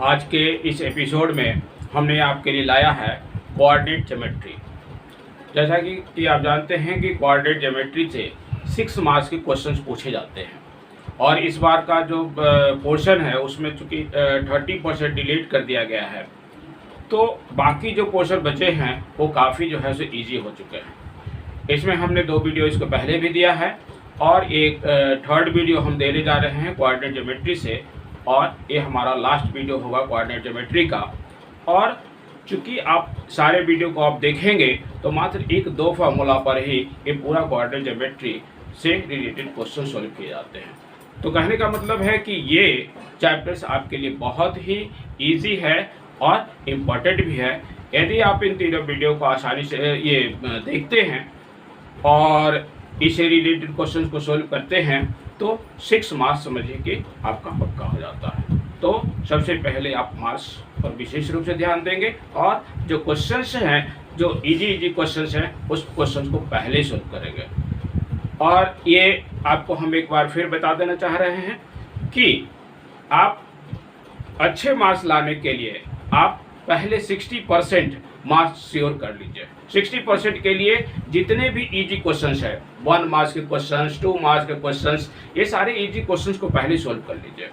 आज के इस एपिसोड में हमने आपके लिए लाया है कोऑर्डिनेट ज्योमेट्री। जैसा कि आप जानते हैं कि कोऑर्डिनेट ज्योमेट्री से 6 मार्क्स के क्वेश्चंस पूछे जाते हैं और इस बार का जो पोर्शन है उसमें चूँकि 30% डिलीट कर दिया गया है, तो बाकी जो पोर्शन बचे हैं वो काफ़ी जो है सो ईजी हो चुके हैं। इसमें हमने 2 वीडियो इसको पहले भी दिया है और एक थर्ड वीडियो हम देने जा रहे हैं कोऑर्डिनेट ज्योमेट्री से, और ये हमारा लास्ट वीडियो होगा कोऑर्डिनेट ज्योमेट्री का। और चूँकि आप सारे वीडियो को आप देखेंगे तो मात्र 1-2 फार्मूला पर ही ये पूरा कोऑर्डिनेट ज्योमेट्री से रिलेटेड क्वेश्चन सॉल्व किए जाते हैं। तो कहने का मतलब है कि ये चैप्टर्स आपके लिए बहुत ही ईजी है और इम्पॉर्टेंट भी है। यदि आप इन तीनों वीडियो को आसानी से ये देखते हैं और इससे रिलेटेड क्वेश्चन को सॉल्व करते हैं तो 6 मार्क्स समझिए कि आपका पक्का हो जाता है। तो सबसे पहले आप मार्क्स पर विशेष रूप से ध्यान देंगे और जो क्वेश्चंस हैं, जो इजी क्वेश्चंस हैं, उस क्वेश्चंस को पहले सॉल्व करेंगे। और ये आपको हम एक बार फिर बता देना चाह रहे हैं कि आप अच्छे मार्क्स लाने के लिए आप पहले 60% मार्क्स श्योर कर लीजिए। 60% के लिए जितने भी इजी क्वेश्चंस है, 1 मार्क्स के क्वेश्चंस, 2 मार्क्स के क्वेश्चंस, ये सारे इजी क्वेश्चंस को पहले सॉल्व कर लीजिए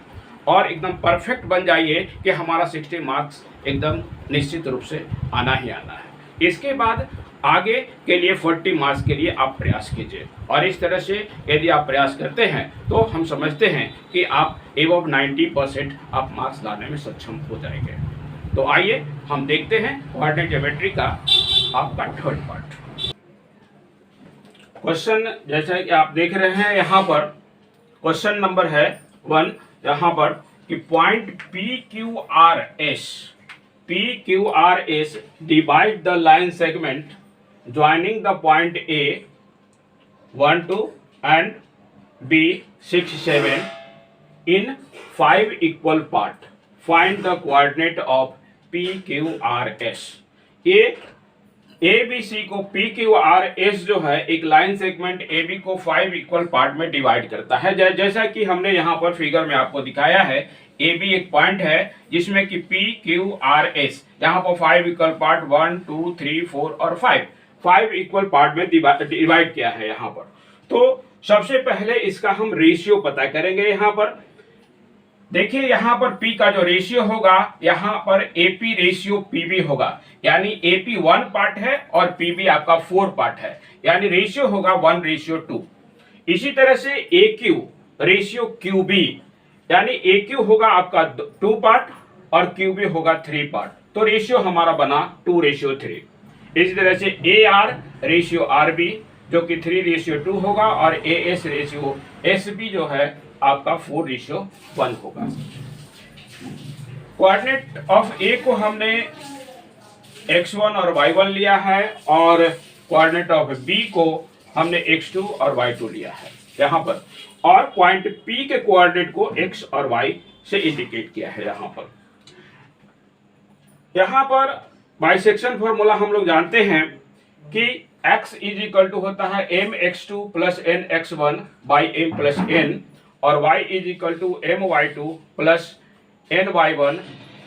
और एकदम परफेक्ट बन जाइए कि हमारा 60 मार्क्स एकदम निश्चित रूप से आना ही आना है। इसके बाद आगे के लिए 40 मार्क्स के लिए आप प्रयास कीजिए और इस तरह से यदि आप प्रयास करते हैं तो हम समझते हैं कि आप एबव 90% आप मार्क्स लाने में सक्षम हो जाएंगे। तो आइए हम देखते हैं कोऑर्डिनेट ज्योमेट्री का आपका थर्ड पार्ट। क्वेश्चन जैसा कि आप देख रहे हैं यहाँ पर क्वेश्चन नंबर है 1 यहाँ पर कि point PQRS divide the line segment joining the point A 1 2 and B 6 7 in 5 equal part. Find the coordinate of PQRS। ये ABC को PQRS जो है एक लाइन सेगमेंट AB को 5 इक्वल पार्ट में डिवाइड करता है। जैसा कि हमने यहाँ पर फिगर में आपको दिखाया है, AB एक पॉइंट है जिसमें कि PQRS यहाँ पर 5 इक्वल पार्ट 1 2 3 4 और 5 इक्वल पार्ट में डिवाइड किया है यहाँ पर। तो सबसे पहले इसका हम रेशियो पता करेंगे। यहाँ पर देखिए, यहाँ पर P का जो रेशियो होगा, यहाँ पर AP रेशियो PB होगा, यानी AP 1 पार्ट है और PB आपका 4 पार्ट है, यानी रेशियो होगा 1:2। इसी तरह से AQ रेशियो QB, यानी AQ होगा आपका 2 पार्ट और QB होगा 3 पार्ट, तो रेशियो हमारा बना 2:3। इसी तरह से AR रेशियो RB जो कि 3:2 होगा और AS रेशियो SB जो है आपका 4:1 होगा। कोऑर्डिनेट ऑफ A को हमने x1 और y1 लिया है और कोऑर्डिनेट ऑफ B को हमने x2 और y2 लिया है यहाँ पर, और पॉइंट P के कोऑर्डिनेट को x और y से इंडिकेट किया है यहाँ पर बाइसेक्शन फॉर्मूला हम लोग जानते हैं कि x इज इक्वल टू होता है mx2 plus nx1 by m plus n और y is equal to my2 plus ny1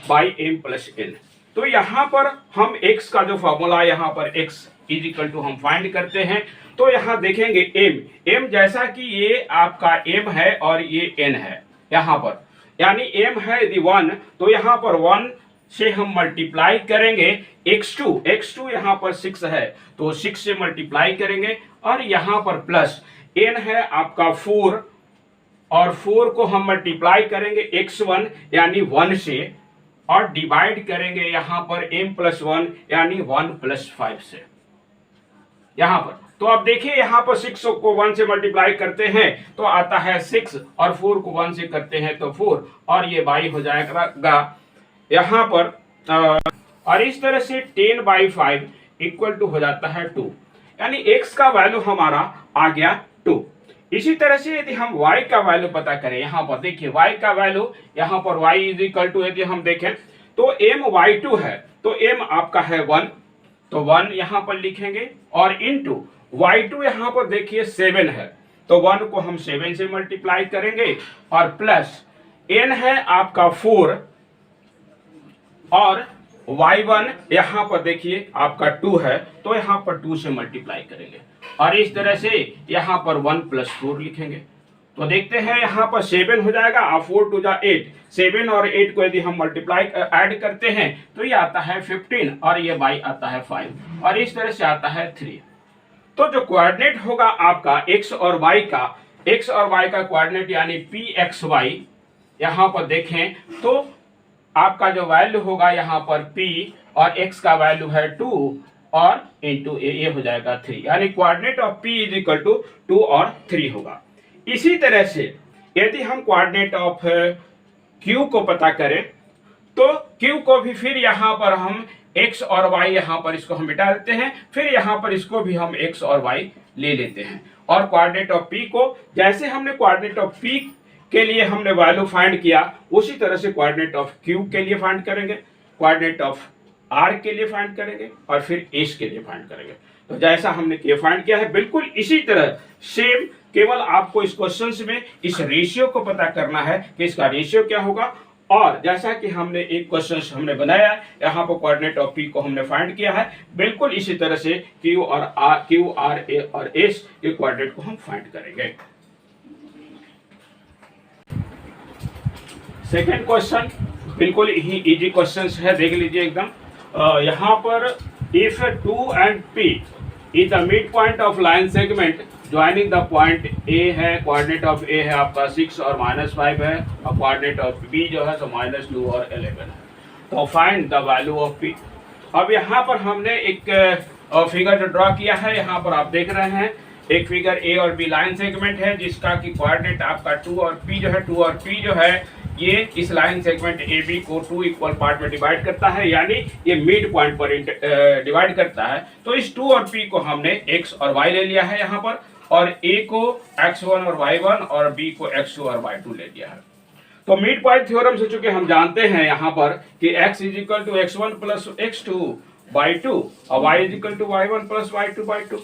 by m plus n। तो यहाँ पर हम x का जो फॉर्मूला यहाँ पर x इज इक्वल टू हम फाइंड करते हैं। तो यहाँ देखेंगे m जैसा कि ये आपका m है और ये n है यहाँ पर, यानी m है यदि 1 तो यहाँ पर 1 से हम मल्टीप्लाई करेंगे x2 यहाँ पर 6 है तो 6 से मल्टीप्लाई करेंगे और यहाँ पर प्लस n है आपका 4 और 4 को हम मल्टीप्लाई करेंगे x1 यानी 1 से और डिवाइड करेंगे यहाँ पर m प्लस 1 यानी 1 प्लस 5 से यहाँ पर। तो अब देखिए यहाँ पर 6 को 1 से मल्टीप्लाई करते हैं तो आता है 6 और 4 को 1 से करते हैं तो 4 और ये बाई हो जाएगा यहाँ पर। और इस तरह से 10/5 इक्वल टू हो जाता है 2, यानी x का वैल्यू हमारा आ गया 2। इसी तरह से यदि हम y का वैल्यू पता करें, यहाँ पर देखिए y का वैल्यू यहाँ पर y इज इक्वल टू यदि हम देखें तो my2 है तो m आपका है 1 तो 1 यहाँ पर लिखेंगे और इनटू y2 यहाँ पर देखिए 7 है तो 1 को हम 7 से मल्टीप्लाई करेंगे और प्लस n है आपका 4 और y1 यहाँ पर देखिए आपका 2 है, तो यहाँ पर 2 से मल्टीप्लाई करेंगे और इस तरह से यहाँ पर 1 + 4 लिखेंगे। तो देखते हैं यहाँ पर 7 हो जाएगा और 4 2 जा 8, 7 और 8 को यदि हम मल्टीप्लाई ऐड करते हैं तो ये आता है 15 और ये y आता है 5 और इस तरह से आता है 3। तो जो कोऑर्डिनेट होगा आपका x और y का कोऑर्डिनेट यानी pxy, यहाँ पर देखें तो आपका जो वैल्यू होगा यहाँ पर p और x का वैल्यू है 2 और इंटू ये हो जाएगा 3, यानी कोऑर्डिनेट ऑफ p = 2 और 3 होगा। इसी तरह से यदि हम कोऑर्डिनेट ऑफ q को पता करें तो q को भी फिर यहाँ पर हम x और y, यहाँ पर इसको हम मिटा देते हैं, फिर यहाँ पर इसको भी हम x और y ले लेते हैं और कोऑर्डिनेट ऑफ p को जैसे हमने कोऑर्डिनेट ऑफ p के लिए हमने वैल्यू फाइंड किया उसी तरह से कोऑर्डिनेट ऑफ q के लिए फाइंड करेंगे, कोऑर्डिनेट ऑफ r के लिए फाइंड करेंगे और फिर s के लिए फाइंड करेंगे। तो जैसा हमने ये फाइंड किया है बिल्कुल इसी तरह सेम, केवल आपको इस क्वेश्चन में इस रेशियो को पता करना है कि इसका रेशियो क्या होगा। और जैसा कि हमने एक क्वेश्चन हमने बनाया है, यहाँ पर कोऑर्डिनेट ऑफ p को हमने फाइंड किया है, बिल्कुल इसी तरह से q और r a और s के कोऑर्डिनेट को हम फाइंड करेंगे। सेकेंड क्वेश्चन बिल्कुल ही इजी क्वेश्चन है, देख लीजिए एकदम। यहाँ पर if 2 and p is the mid point of line segment joining the point a है, कोऑर्डिनेट ऑफ a है आपका 6 और -5 है और कोऑर्डिनेट ऑफ b जो है तो -2 और 11 है। तो find the value of p। अब यहाँ पर हमने एक फिगर जो ड्रॉ किया है, यहाँ पर आप देख रहे हैं एक फिगर a और b लाइन सेगमेंट है जिसका कि कोऑर्डिनेट आपका 2 और p जो है, 2 और p जो है ये इस लाइन सेगमेंट AB को 2 इक्वल पार्ट में डिवाइड करता है, यानी ये मिड पॉइंट पर डिवाइड करता है। तो इस 2 और p को हमने x और y ले लिया है यहाँ पर, और a को x1 और y1 और b को x2 और y2 ले लिया है। तो मिड पॉइंट थ्योरम से चूंकि हम जानते हैं यहाँ पर कि x = x1 + x2 y2 और y = y1 + y2 y2।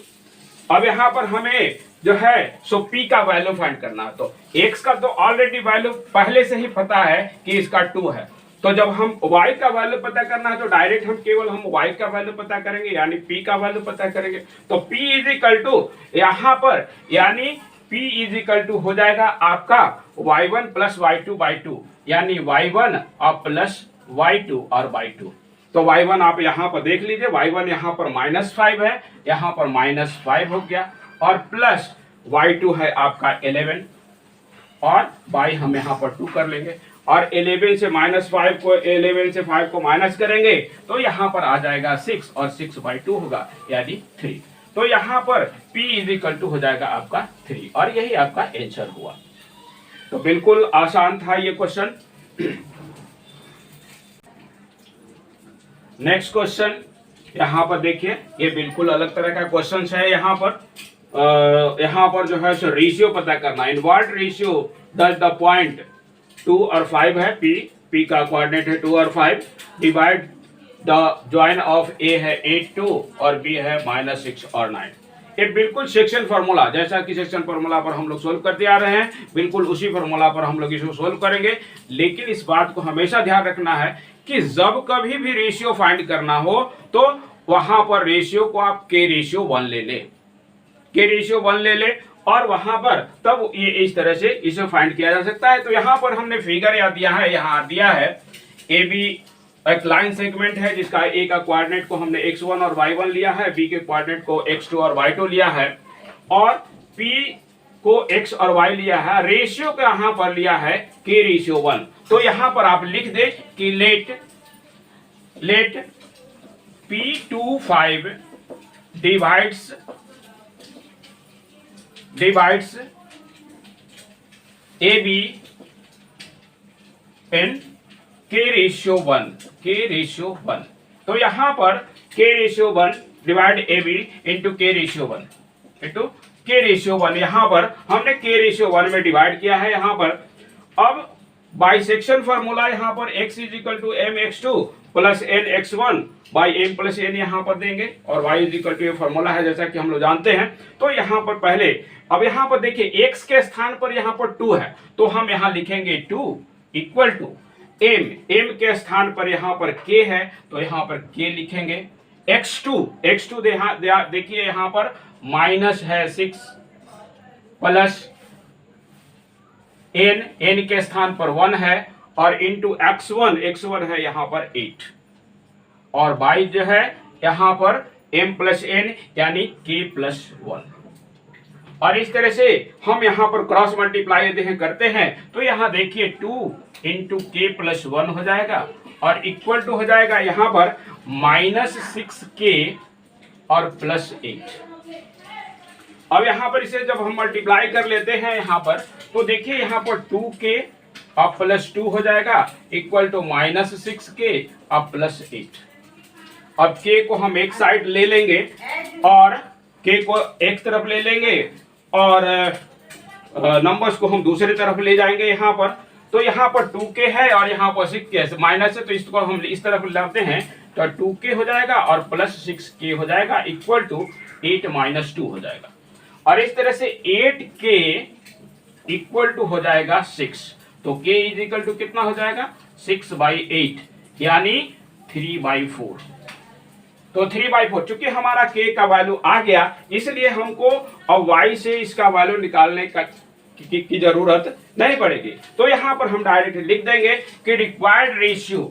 अब यहाँ पर हमें जो है सो p का वैल्यू फाइंड करना है। तो x का तो ऑलरेडी वैल्यू पहले से ही पता है कि इसका 2 है, तो जब हम y का वैल्यू पता करना है तो डायरेक्ट हम केवल y का वैल्यू पता करेंगे, यानी p का वैल्यू पता करेंगे। तो p यहाँ पर यानी p हो जाएगा आपका y1 + y2 y2, यानी y1 और प्लस y2 और y2। तो y1 आप यहाँ पर देख लीजिए, y1 यहाँ पर -5 है, यहाँ पर -5 हो गया और प्लस y2 है आपका 11 और y हम यहाँ पर 2 कर लेंगे और 11 से -5 को माइनस करेंगे तो यहाँ पर आ जाएगा 6 और 6/2 होगा यानी 3। तो यहाँ पर p हो जाएगा आपका 3 और यही आपका आंसर हुआ। तो बिल्कुल आसान था ये क्वेश्चन। नेक्स्ट क्वेश्चन यहाँ पर देखिए, ये बिल्कुल अलग तरह का क्वेश्चन है। यहाँ पर जो है सो रेशियो पता करना, in what ratio does the point 2 और 5 है, p का कोऑर्डिनेट है 2 और 5, divide the join of a है 8 2 और b है -6 और 9। ये बिल्कुल सेक्शन फार्मूला, जैसा कि सेक्शन फार्मूला पर हम लोग सोल्व करते आ रहे हैं, बिल्कुल उसी फार्मूला पर हम लोग इसको सोल्व करेंगे। लेकिन इस बात को हमेशा ध्यान रखना है कि जब कभी भी रेशियो फाइंड करना हो तो वहां पर रेशियो को आप k रेशियो 1 ले ले, k रेशियो 1 ले ले और वहां पर तब ये इस तरह से इसे फाइंड किया जा सकता है। तो यहाँ पर हमने फिगर या दिया है, यहाँ दिया है AB एक लाइन सेगमेंट है जिसका a का कोऑर्डिनेट को हमने x1 और y1 लिया है, b के कोऑर्डिनेट को x2 और y2 लिया है और p को x और y लिया है। रेशियो का यहाँ पर लिया है k रेशियो 1। तो यहाँ पर आप लिख दे कि let p25 divides AB in k ratio 1। तो यहाँ पर k ratio 1 divide AB into k ratio 1 यहाँ पर हमने k रेशियो 1 में डिवाइड किया है। यहाँ पर अब बाइसेक्शन फार्मूला यहाँ पर x = mx2 + nx1 m + n यहाँ पर देंगे और y ये फार्मूला है जैसा कि हम लोग जानते हैं। तो यहाँ पर पहले अब यहाँ पर देखिए x के स्थान पर यहाँ पर 2 है तो हम यहाँ लिखेंगे 2 = m के स्थान पर यहाँ पर k है तो यहाँ पर k लिखेंगे। x2 देखिए यहाँ पर माइनस है 6 प्लस n के स्थान पर 1 है और इंटू x1 है यहाँ पर 8 और y जो है यहाँ पर m प्लस n यानी k प्लस 1। और इस तरह से हम यहाँ पर क्रॉस मल्टीप्लाई यदि करते हैं तो यहाँ देखिए 2 इंटू के प्लस 1 हो जाएगा और इक्वल टू हो जाएगा यहाँ पर माइनस 6k और प्लस 8। अब यहाँ पर इसे जब हम मल्टीप्लाई कर लेते हैं यहाँ पर तो देखिए यहाँ पर 2k और प्लस 2 हो जाएगा इक्वल टू माइनस 6k और प्लस 8। अब k को हम एक साइड ले लेंगे और k को एक तरफ ले लेंगे और नंबर्स को हम दूसरी तरफ ले जाएंगे यहाँ पर। तो यहाँ पर 2k है और यहाँ पर 6k है, माइनस है तो इसको हम इस तरफ लाते हैं तो 2k हो जाएगा और प्लस 6k हो जाएगा इक्वल टू 8 माइनस 2 हो जाएगा। और इस तरह से 8k इक्वल टू हो जाएगा 6। तो k इज इक्वल टू कितना हो जाएगा 6/8 यानी 3/4। तो 3/4 चूंकि हमारा k का वैल्यू आ गया इसलिए हमको अब y से इसका वैल्यू निकालने की जरूरत नहीं पड़ेगी। तो यहाँ पर हम डायरेक्ट लिख देंगे कि रिक्वायर्ड रेशियो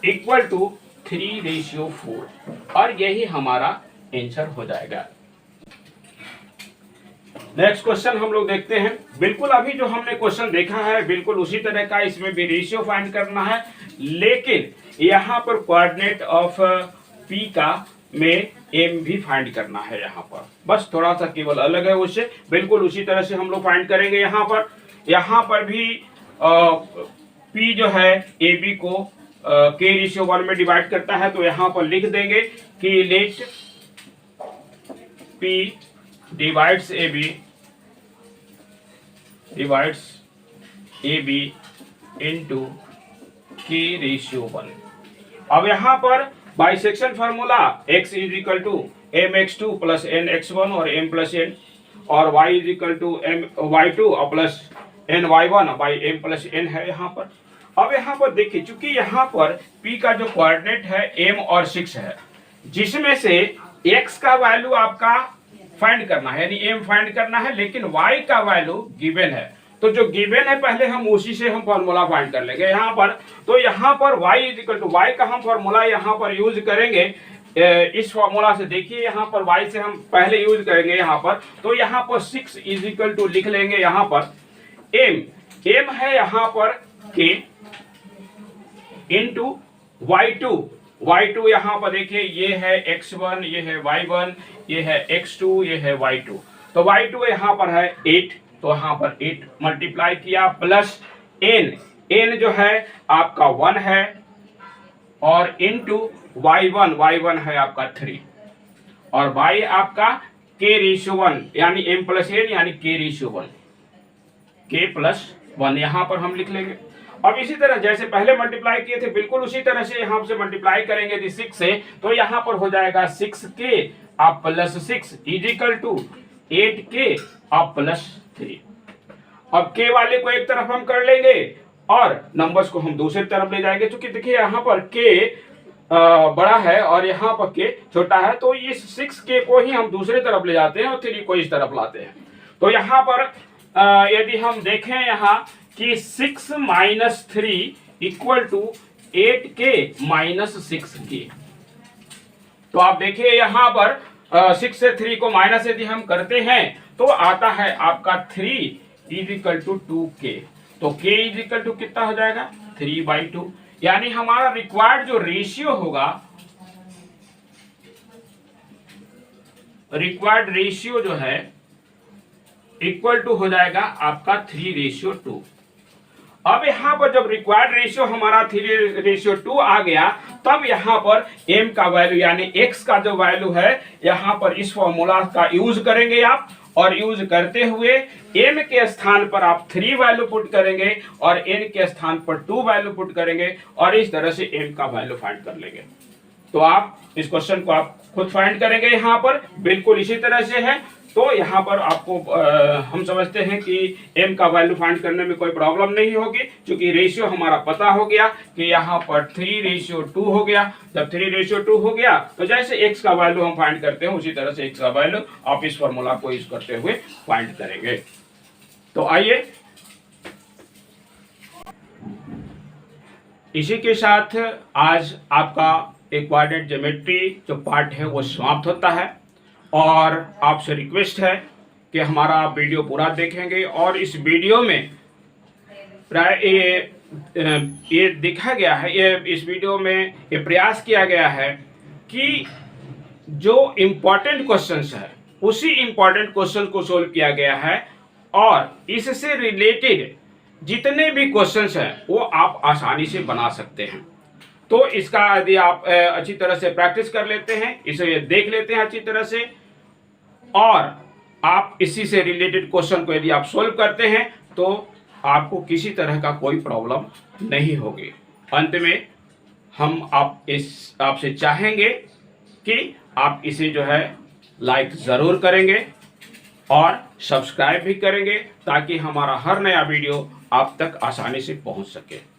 इक्वल टू 3/4 और यही हमारा आंसर हो जाएगा। नेक्स्ट क्वेश्चन हम लोग देखते हैं। बिल्कुल अभी जो हमने क्वेश्चन देखा है बिल्कुल उसी तरह का, इसमें भी रेशियो फाइंड करना है, लेकिन यहाँ पर कोऑर्डिनेट ऑफ P का में M भी फाइंड करना है। यहाँ पर बस थोड़ा सा केवल अलग है, उससे बिल्कुल उसी तरह से हम लोग फाइंड करेंगे। यहाँ पर भी P जो है AB को k/1 में डिवाइड करता है। तो यहाँ पर लिख देंगे कि let P divides AB into k/1। अब यहाँ पर bisection formula x is equal to mx2 plus nx1 और m प्लस n और y is equal to my2 और plus ny1 by m plus n है यहाँ पर। अब यहाँ पर देखिए चूंकि यहाँ पर P का जो कोऑर्डिनेट है m और 6 है, जिसमें से x का वैल्यू आपका फाइंड करना है यानी m फाइंड करना है, लेकिन y का वैल्यू गिवन है। तो जो गिवन है पहले हम उसी से हम फार्मूला फाइंड कर लेंगे यहाँ पर। तो यहाँ पर y is equal to y का हम फार्मूला यहाँ पर यूज करेंगे। इस फार्मूला से देखिए यहाँ पर y से हम पहले यूज करेंगे यहाँ पर। तो यहाँ पर 6 इज इक्वल टू लिख लेंगे यहाँ पर m है यहाँ पर k इंटू y2 यहाँ पर देखिए ये है x1, ये है y1, ये है x2, ये है y2। तो y2 यहाँ पर है 8, तो यहाँ पर 8 मल्टीप्लाई किया प्लस n जो है आपका 1 है और इंटू y1 है आपका 3 और y आपका k/1 यानी m प्लस n यानी k/1 k+1 यहाँ पर हम लिख लेंगे। अब इसी तरह जैसे पहले मल्टीप्लाई किए थे बिल्कुल उसी तरह से यहाँ से मल्टीप्लाई करेंगे 6 से। तो यहाँ पर हो जाएगा 6k आप plus 6 is equal to 8k आप प्लस 3। अब k वाले को एक तरफ हम कर लेंगे और नंबर्स को हम दूसरी तरफ ले जाएंगे। क्योंकि देखिए यहाँ पर k बड़ा है और यहाँ पर k छोटा है, तो इस 6k को ही हम दूसरी तरफ ले जाते हैं और 3 को इस तरफ लाते हैं। तो यहाँ पर यदि हम देखें यहाँ कि 6 minus 3 equal to 8k minus 6k। तो आप देखिए यहाँ पर 6 से 3 को माइनस यदि हम करते हैं तो आता है आपका 3 इज इक्वल टू 2k। तो k इज इक्वल टू कितना हो जाएगा 3/2 यानी हमारा रिक्वायर्ड जो रेशियो होगा, रिक्वायर्ड रेशियो जो है इक्वल टू हो जाएगा आपका 3/2। अब यहाँ पर जब रिक्वायर्ड रेशियो हमारा 3/2 आ गया तब यहाँ पर m का वैल्यू यानी x का जो वैल्यू है यहाँ पर इस फॉर्मूला का यूज करेंगे आप, और यूज करते हुए m के स्थान पर आप 3 वैल्यू पुट करेंगे और n के स्थान पर 2 वैल्यू पुट करेंगे और इस तरह से m का वैल्यू फाइंड कर लेंगे। तो आप इस क्वेश्चन को आप खुद फाइंड करेंगे। यहाँ पर बिल्कुल इसी तरह से है। तो यहाँ पर आपको हम समझते हैं कि m का वैल्यू फाइंड करने में कोई प्रॉब्लम नहीं होगी, क्योंकि रेशियो हमारा पता हो गया कि यहाँ पर 3:2 हो गया। जब 3:2 हो गया तो जैसे x का वैल्यू हम फाइंड करते हैं उसी तरह से x का वैल्यू आप इस फॉर्मूला को यूज करते हुए फाइंड करेंगे। तो आइए इसी के साथ आज आपका एक कोऑर्डिनेट ज्योमेट्री जो पार्ट है वो समाप्त होता है, और आपसे रिक्वेस्ट है कि हमारा आप वीडियो पूरा देखेंगे। और इस वीडियो में प्राय ये देखा गया है, इस वीडियो में ये प्रयास किया गया है कि जो इम्पोर्टेंट क्वेश्चंस है उसी इम्पोर्टेंट क्वेश्चन को सोल्व किया गया है, और इससे रिलेटेड जितने भी क्वेश्चंस हैं वो आप आसानी से बना सकते हैं। तो इसका यदि आप अच्छी तरह से प्रैक्टिस कर लेते हैं, इसे देख लेते हैं अच्छी तरह से, और आप इसी से रिलेटेड क्वेश्चन को यदि आप सोल्व करते हैं तो आपको किसी तरह का कोई प्रॉब्लम नहीं होगी। अंत में हम आपसे चाहेंगे कि आप इसे जो है लाइक ज़रूर करेंगे और सब्सक्राइब भी करेंगे, ताकि हमारा हर नया वीडियो आप तक आसानी से पहुंच सके।